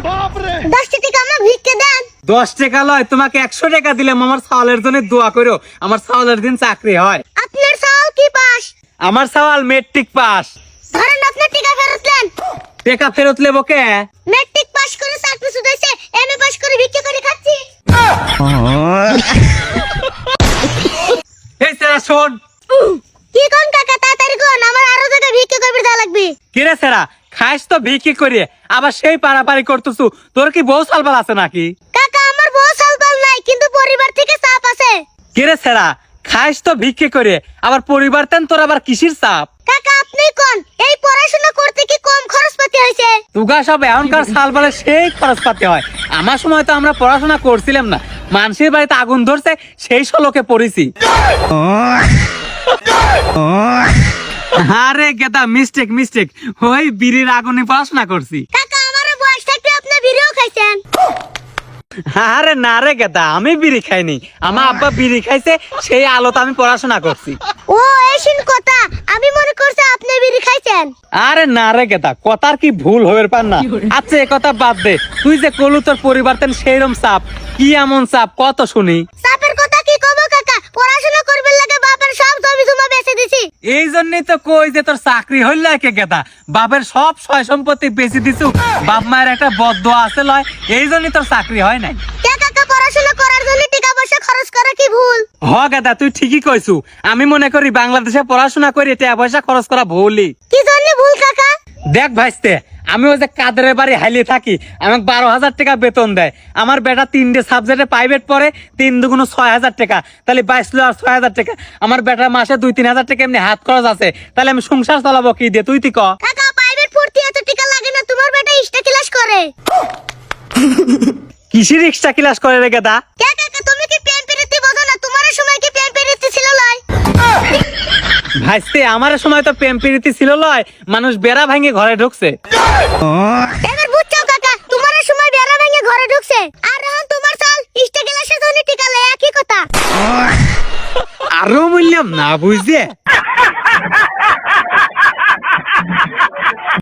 10 টাকা আমার ভিক্ষে দেন। 10 টাকা লয়, তোমাকে 100 টাকা দিলে আমার চাউলের জন্য দোয়া করো, আমার চাউলের দিন চাকরি হয়। আপনার চাউল কি পাস? আমার চাউল মেট্রিক পাস। ধরেন আপনার টাকা ফেরত দেন। টাকা ফেরত লেবো কে? মেট্রিক পাস করে চাকরি ছুটাইছে, এমএ পাস করে ভিক্ষে করে খাচ্ছি। এই সেরা শোন। কি কোন কাকা তাড়াতাড়ি কোন, আমার আরো জায়গা ভিক্ষে করে দেওয়া লাগবে। কিরে সেরা, খাইস তো ভিক্ষি করিয়ে আবার সেই পারাপারি করতেছু, তোর কি বউ সালবাল আছে নাকি? কাকা আমার বউ সালবাল নাই, কিন্তু পরিবার থেকে চাপ আছে। কিরে সেরা, খাইস তো ভিক্ষি করে আবার পরিবার তেন, তোর আবার কিসির চাপ? কাকা আপনি কোন, এই পড়াশোনা করতে কি কম খরচপাতি হয়েছে? তুগা সব এখনকার সালবালে সেই খরচ পাতি হয়, আমার সময় তো আমরা পড়াশোনা করছিলাম না, মানুষের বাড়িতে আগুন ধরছে সেই শোলকে পড়েছি। আরে গেদা, মিস্টেক মিস্টেক, ওই বিড়ির আগুনে পড়াশোনা করছি। কাকা আমার বয়স থাকতে আপনি বিড়িও খাইছেন। আরে না রে গেদা, আমি বিড়ি খাইনি, আমার আব্বা বিড়ি খাইছে, সেই আলোতে আমি পড়াশোনা করছি। ও এসিন কথা, আমি মনে করছি আপনি বিড়ি খাইছেন। আরে না রে গেদা, কথার কি ভুল হয়ে পার না। আচ্ছা এ কথা বাদ দে, তুই যে কলু তোর পরিবার তেন সেইরম চাপ, কি এমন চাপ কত শুনি? চাপের কথা কি কব কাকা, পড়াশোনা করবেন লাগে বাপের সব জমি জমা বেচে দিছি। এই জন্যই তো কই যে তোর চাকরি হইল কে গেদা, বাপের সব সয় সম্পত্তি বেচে দিছু, বাপ মায়ের একটা বদদোয়া আছে লয়, এই জন্যই তোর চাকরি হয় নাই। কে কাকা পড়াশোনা করার জন্য টাকা পয়সা খরচ করা কি ভুল? হ গেদা, তুই ঠিকই কইছু, আমি মনে করি বাংলাদেশে পড়াশোনা করে টাকা পয়সা খরচ করা ভুলই। কি জন্য ভুল কাকা? দেখ ভাইস্তে, আমি ওই যে কাদের বাড়ি হাইলে থাকি, আমাকে 12,000 টাকা বেতন দেয়, আমার বেটা 3টে সাবজেক্টে প্রাইভেট পড়ে, 3 দুগুণ 6,000 টাকা, তাহলে 22 আর 6,000 টাকা, আমার বেটার মাসে 2-3 হাজার টাকা এমনি হাত খরচ আছে, তাহলে আমি সংসার চালাবো কি দিয়ে, তুই ক? কাকা প্রাইভেট পড়তে এত টাকা লাগে না, তোমার বেটা ইস্টা ক্লাস করে। কিসির এক্সট্রা ক্লাস করে রে গেদা? কে কাকা তুমি কি প্রেম প্রীতি বোঝো না? তোমার সময় কি প্রেম প্রীতি ছিল লয়? ভাইস্তে, আমার সময় তো প্রেম প্রীতি ছিল লয়, মানুষ বেড়া ভাঙে ঘরে ঢুকছে। এবার বুঝছো কাকা, তোমার সময় বেড়া ভেঙে ঘরে ঢুকছে, আর এখন তোমার চাল ইস্টা ক্লাসের জন্য টাকা লয়, একই কথা। আরো বললাম না বুঝছে।